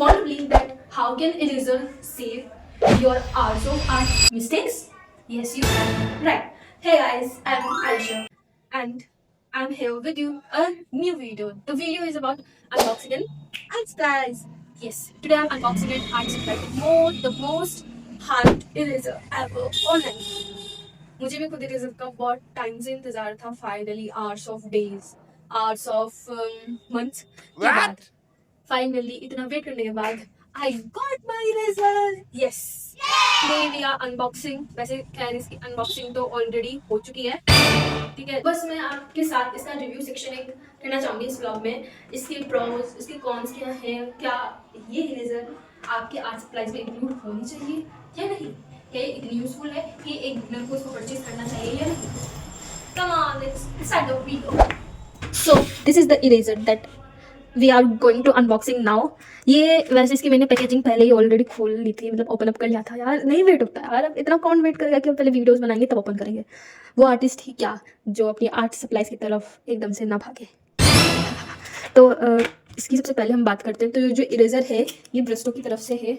want to believe that how can eraser save your hours of art mistakes? Yes, you can. Right. Hey guys, I'm Aisha and I'm here with you a new video. The video is about unboxing and art supplies. Yes, today I'm unboxing an art supply, the most hyped eraser ever online. मुझे भी खुद eraser का बहुत time से इंतजार था. Finally hours of days, hours of months के बाद फाइनली इतना वेट करने के बाद I got my eraser. Yes, today we are unboxing. वैसे खैर इसकी अनबॉक्सिंग तो ऑलरेडी हो चुकी है, ठीक है. बस मैं आपके साथ इसका रिव्यू सेक्शन एक करना चाहूंगी इस ब्लॉग में. इसके प्रोज, इसके कॉन्स क्या हैं, क्या ये इरेजर आपके आर्ट सप्लाईज में इंक्लूड होनी चाहिए या नहीं, क्या ये इतनी यूजफुल है कि एक बिगनर को इसको परचेज करना चाहिए या नहीं. Come on, let's start the video. So this is the eraser that we are going to unboxing now. ये वैसे इसकी मैंने पैकेजिंग पहले ही ऑलरेडी खोल ली थी, मतलब ओपन अप कर लिया था. यार नहीं वेट होता यार, अब इतना कौन वेट करेगा कि हम पहले वीडियोस बनाएंगे तब ओपन करेंगे. वो आर्टिस्ट ही क्या जो अपनी आर्ट सप्लाईज की तरफ एकदम से ना भागे. तो इसकी सबसे पहले हम बात करते हैं. तो जो इरेजर है ये ब्रिस्टो की तरफ से है.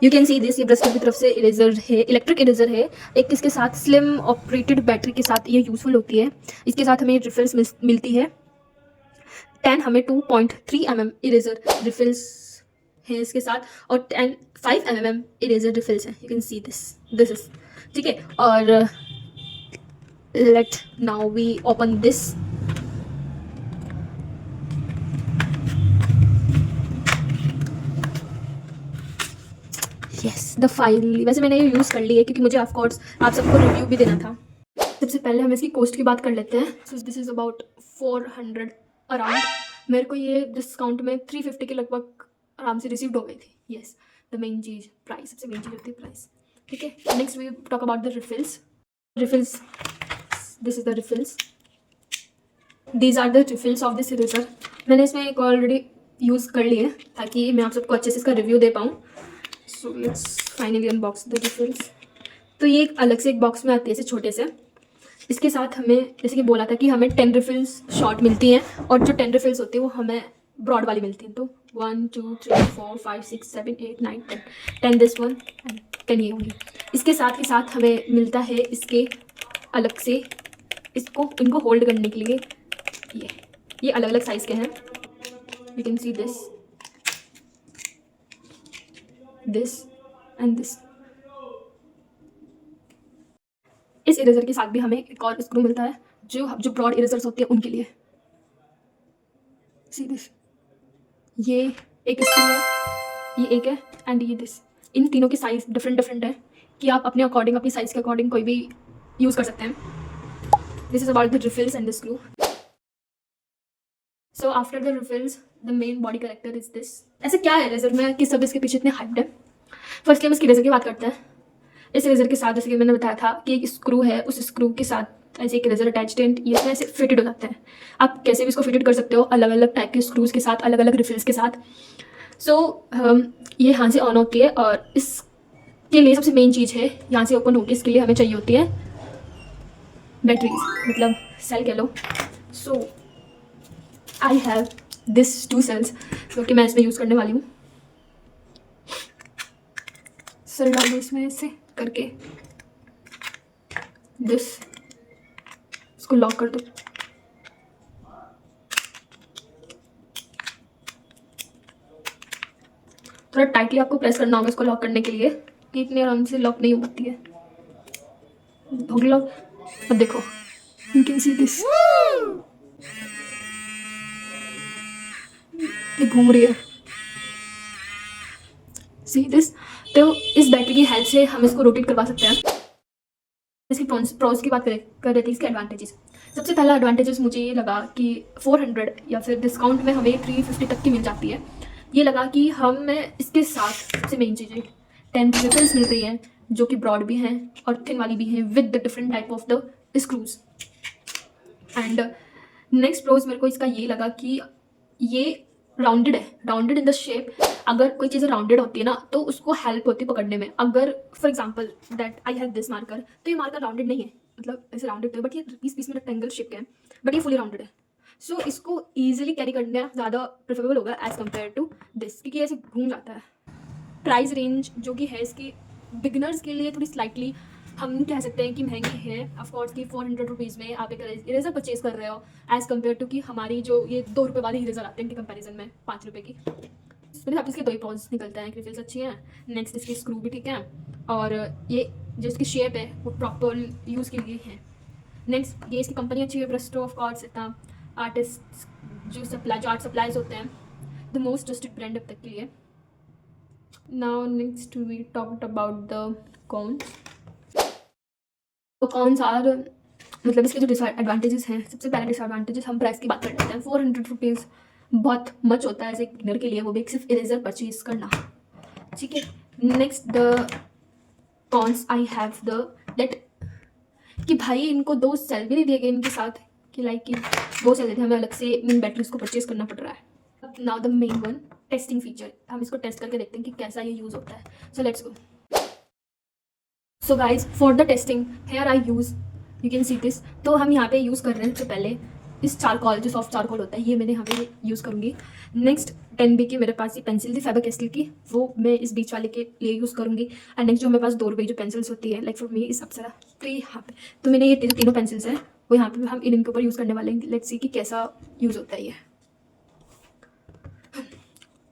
यू कैन सी दिस, ये ब्रिस्टो की तरफ से इरेजर है, इलेक्ट्रिक इरेजर है. एक इसके साथ स्लिम ऑपरेटेड बैटरी के साथ ये यूज़फुल होती है. इसके साथ हमें रिफिल्स मिलती है. 10 हमें 2.3 mm इरेजर रिफिल्स है इसके साथ, और 5 mm इरेजर रिफिल्स हैं. You can see this is, ठीक है. और let now we open this. Yes, the file वैसे मैंने ये यूज़ कर ली है क्योंकि मुझे ऑफकोर्स आप सबको रिव्यू भी देना था. सबसे पहले हम इसकी कॉस्ट की बात कर लेते हैं. So this is about 400 around. मेरे को ये डिस्काउंट में 350 के लगभग आराम से रिसीव्ड हो गई थी. येस, द मेन चीज़ प्राइस, सबसे मेन चीज़ होती है प्राइस, ठीक है. Next we talk about the refills. This is the refills. These are the refills of this eraser. मैंने इसमें एक ऑलरेडी यूज़ कर ली है ताकि मैं आप सबको अच्छे से इसका रिव्यू दे पाऊँ. So let's finally unbox the refills. तो ये एक अलग से एक बॉक्स में आती है, ऐसे छोटे से. इसके साथ हमें जैसे कि बोला था कि हमें 10 रिफिल्स शॉर्ट मिलती हैं, और जो 10 रिफिल्स होती है वो हमें ब्रॉड वाली मिलती हैं. तो 1 2 3 4 5 6 7 8 9 10 दिस वन, 10 ये होंगी. इसके साथ हमें मिलता है इसके अलग से इनको होल्ड करने के लिए ये अलग अलग साइज़ के हैं. You can see this and this. इस इरेजर के साथ भी हमें एक और स्क्रू मिलता है जो ब्रॉड इरेजर्स होते हैं उनके लिए. सी दिस, ये एक स्क्रू है, ये एक है, एंड ये दिस. इन तीनों की साइज़ डिफरेंट है कि आप अपने अकॉर्डिंग, अपनी साइज़ के अकॉर्डिंग कोई भी यूज़ कर सकते हैं. This is about the refills and the screw. So after the refills the main body character is this. ऐसे क्या है इरेजर में कि सब इसके पीछे इतने हाइप्ड है. फर्स्टली हम इसके इरेजर की बात करते हैं. इस इरेजर के साथ जैसे कि मैंने बताया था कि एक स्क्रू है, उस स्क्रू के साथ ऐसे एक इरेजर अटैच्ड है. ये ऐसे फिटेड हो जाते हैं. आप कैसे भी इसको फिटेड कर सकते हो, अलग अलग टाइप के स्क्रूज के साथ, अलग अलग रिफिल्स के साथ. सो ये यहाँ से ऑन होती है, और इसके लिए सबसे मेन चीज़ है यहाँ से ओपन होगी. इसके लिए हमें चाहिए होती है बैटरीज, मतलब सेल कह लो. सो आई हैव दिस 2 सेल्स जो कि मैं इसमें यूज़ करने वाली हूँ. सेल डाल दो इसमें ऐसे करके, इसको लॉक कर दो. थोड़ा टाइटली आपको प्रेस करना होगा इसको लॉक करने के लिए, कि इतनी आराम से लॉक नहीं होती है. हो गया लॉक. अब देखो, यू कैन सी दिस, ये घूम रही है. See this. तो इस बैटरी की हेल्प से हम इसको रोटेट करवा सकते हैं. इसकी प्रोज की बात कर रहे थे, इसके एडवांटेजेस. सबसे पहला एडवांटेजेस मुझे ये लगा कि 400 या फिर डिस्काउंट में हमें 350 तक की मिल जाती है. ये लगा कि हमें इसके साथ सबसे मेन चीज़ें 10 रिफिल्स मिल रही हैं जो कि ब्रॉड भी हैं और थिन वाली भी हैं, with the different type of the screws. And next pros मेरे को इसका ये लगा कि ये राउंडेड है, राउंडेड इन द शेप. अगर कोई चीज़ राउंडेड होती है ना तो उसको हेल्प होती है पकड़ने में. अगर for example that I have this marker, तो ये मार्कर राउंडेड नहीं है, मतलब ऐसे राउंडेड है, बट ये पीस में रेक्टेंगल शेप का है, बट ये फुली राउंडेड है. सो इसको ईजिली कैरी करना ज़्यादा प्रेफरेबल होगा एज़ कम्पेयर टू दिस, क्योंकि ऐसे घूम जाता है। प्राइस रेंज जो कि है इसकी बिगनर्स के लिए थोड़ी स्लाइटली हम कह सकते हैं कि महंगी है। ऑफकोर्स कि 400 रुपीज़ में आप एक इरेज़र परचेज कर रहे हो एज़ कम्पेयर टू कि हमारी जो ये 2 रुपये वाली इरेज़र आते हैं इनके कंपैरिजन में 5 रुपये की। मेरे हिसाब से इसके 2 ही पॉइंट्स निकलते हैं, रिफिल्स अच्छी हैं, नेक्स्ट इसकी स्क्रू भी ठीक है, और ये जो इसकी शेप है वो प्रॉपर यूज़ के लिए है। नेक्स्ट ये इसकी कंपनी अच्छी है, ब्रिस्टो ऑफ कोर्स इतना आर्टिस्ट जो आर्ट सप्लाईज होते हैं, द मोस्ट ट्रस्टेड ब्रांड अब तक के लिए। Now next we talked about the cons. तो कॉन्स आर मतलब इसके जो डिसएडवांटेजेस हैं, सबसे पहले डिसएडवांटेजेस हम प्राइस की बात कर लेते हैं। 400 रुपीज़ बहुत मच होता है ऐसे एक बिगिनर के लिए, वो भी सिर्फ इरेजर परचेज करना, ठीक है। Next the cons I have the that कि भाई इनको 2 सेल भी नहीं दिए गए इनके साथ, कि लाइक कि 2 सेल देते हैं, हमें अलग से इन बैटरीज को परचेज करना पड़ रहा है। Now the main one, testing feature, हम इसको टेस्ट करके देखते हैं कि कैसा ये यूज़ होता है। So let's go. So guys for the testing here I use, you can see this. तो हम यहाँ पे यूज़ कर रहे हैं सबसे पहले इस चारकोल, जो सॉफ्ट चारकोल होता है, ये मैंने यहाँ पे यूज़ करूँगी। नेक्स्ट 10B की मेरे पास ये पेंसिल थी फैबर कैस्टल की, वो मैं इस बीच वाले के लिए यूज़ करूँगी। एंड नेक्स्ट जो मेरे पास 2 रुपये जो पेंसिल्स होती है लाइक फॉर मी इस अप्सरा, तो यहाँ पे तो मैंने ये तीनों पेंसिल्स हैं वो यहाँ पे हम इनके ऊपर यूज़ करने वाले हैं। लेट्स सी कि कैसा यूज़ होता है ये।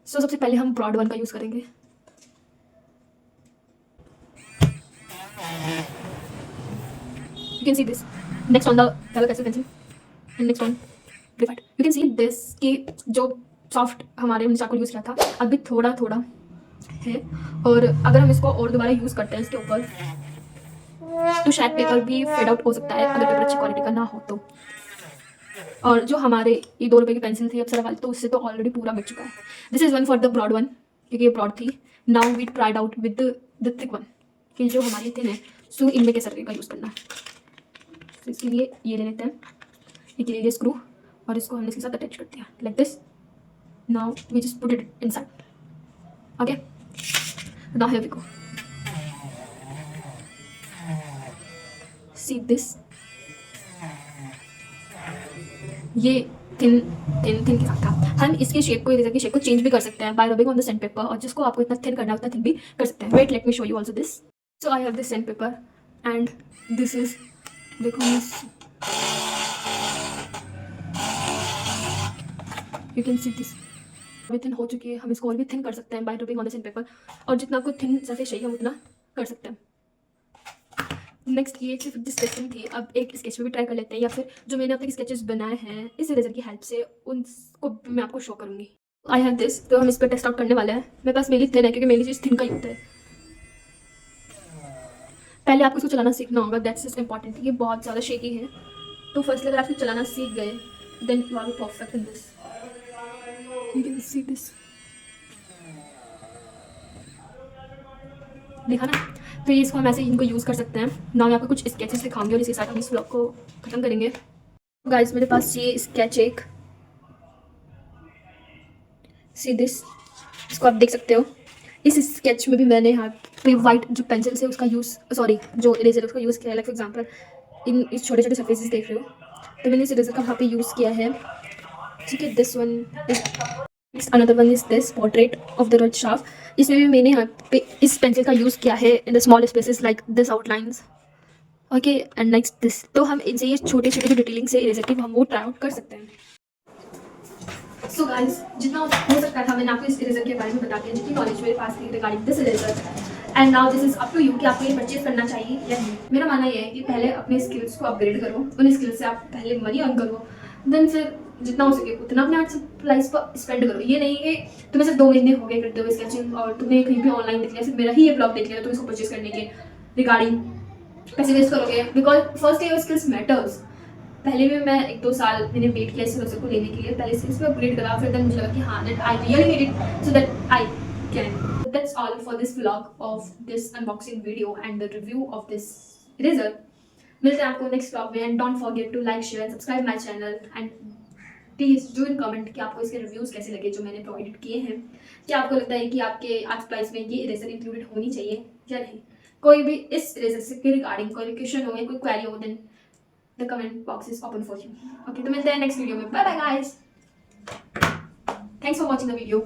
सो सबसे पहले हम ब्रॉड वन का यूज़ करेंगे। You can see this. Next on the faber-castell pencil, and next on graphite. You can see this कि जो सॉफ्ट हमारे हमने चाकू यूज़ किया था अभी थोड़ा थोड़ा है, और अगर हम इसको और दोबारा यूज़ करते हैं इसके ऊपर तो शायद पेपर भी फेड आउट हो सकता है अगर पेपर अच्छी क्वालिटी का ना हो तो। और जो हमारे ये 2 रुपये की पेंसिल थी अप्सरा वाली, तो उससे तो ऑलरेडी पूरा मिट चुका है। This is one for the broad one, क्योंकि ये ब्रॉड थी। Now we tried out with the thick one, कि जो हमारी थिन है सो इनमें कैसा का यूज़ करना है। तो इसके लिए ये ले लेते हैं, एक ले लिया स्क्रू, और इसको हमने इसके साथ अटैच कर दिया like this. Now we just put it inside, okay. Now here we go, see this. ये थिन के साथ था। हम इसके शेप को, इरेजर की शेप को चेंज भी कर सकते हैं bye rubbing on the sand paper, और जिसको आपको इतना थिन करना है उतना थिन भी कर सकते हैं। Wait let me show you also this. So I have this sandpaper and this is, देखो यू कैन सी दिस अभी थिन हो चुकी है। हम इसको और भी थिन कर सकते हैं bye rubbing on the sand paper, और जितना आपको थिन सरफेस चाहिए हम उतना कर सकते हैं। नेक्स्ट ये सिर्फ जिस टेस्टिंग थी, अब एक स्केच में भी ट्राई कर लेते हैं, या फिर जो मैंने अब तक स्केचेस बनाए हैं इस इरेजर की हेल्प से उनको मैं आपको शो करूँगी। आई हैव दिस, तो हम इस पर टेस्ट आउट करने वाले हैं। मेरे पास मेरी थिन है क्योंकि मेरी चीज़ थिन का ही होता है। पहले आपको इसको चलाना सीखना होगा, दैट्स इज इम्पॉर्टेंट। ये बहुत ज़्यादा शेकी है, तो फर्स्टली अगर आप इसको चलाना सीख गए then you are perfect in this. You can see this, देखा ना। तो ये इसको हम ऐसे इनको यूज़ कर सकते हैं। ना मैं आपको कुछ स्केचेस दिखाऊंगी और इसके साथ हम इस ब्लॉग को ख़त्म करेंगे। गाइस मेरे पास ये स्केच एक, सी दिस, इसको आप देख सकते हो। इस स्केच में भी मैंने यहाँ पे वाइट जो पेंसिल से उसका यूज़, सॉरी जो इरेजर उसका यूज़ किया है। लाइक फॉर एग्जांपल इस छोटे छोटे सरफेसेस देख रहे हो, तो मैंने इस इरेजर का वहाँ पे यूज़ किया है, ठीक है। This one is another one is this portrait of the road sharp. इसमें भी मैंने यहाँ पे इस पेंसिल का यूज़ किया है in the small spaces like this outlines, okay. And next this, तो हम इनसे ये छोटे छोटे डिटेलिंग से इरेजर की हम वो ट्राई आउट कर सकते हैं। सो गाइस जितना हो सकता था मैंने आपको इस इरेजर के बारे में बता दिया, जितनी नॉलेज मेरे पास थी regarding this eraser. And now this is up to you कि आपको ये परचेज करना चाहिए या नहीं। मेरा मानना ये है कि पहले अपने स्किल्स को अपग्रेड करो, उन स्किल्स से आप पहले मनी अर्न करो, देन फिर जितना हो सके उतना अपने आर्ट सप्लाइज पर स्पेंड करो। ये नहीं कि तुम्हें सिर्फ 2 महीने हो गए करते हुए स्केचिंग और तुमने कहीं भी ऑनलाइन देख लिया, सिर्फ मेरा ही ये ब्लॉग देख लिया, तुम इसको परचेज करने के रिगार्डिंग पैसे वेस्ट करोगे, because first your skills matters. पहले भी मैं 1-2 साल मैंने वेट किया इस इरेजर को लेने के लिए, पहले से इसमें अपग्रेड करा, फिर देन मुझे लगा कि हाँ that I really need it so that I can. That's all for this vlog of this unboxing video and the review of this eraser. मिलते हैं आपको नेक्स्ट व्लॉग में, and don't forget to like share subscribe my channel, and please do in comment कि आपको इसके reviews कैसे लगे जो मैंने प्रोवाइड किए हैं। क्या आपको लगता है कि आपके आर्ट सप्लाइज में ये इरेजर इंक्लूडेड होनी चाहिए या नहीं? कोई भी इस इरेजर के रिगार्डिंग कोई क्वेश्चन हो या कोई क्वेरी हो then the comment box is open for you. Okay, तो मिलते हैं नेक्स्ट वीडियो में। Bye bye guys, thanks for watching the video.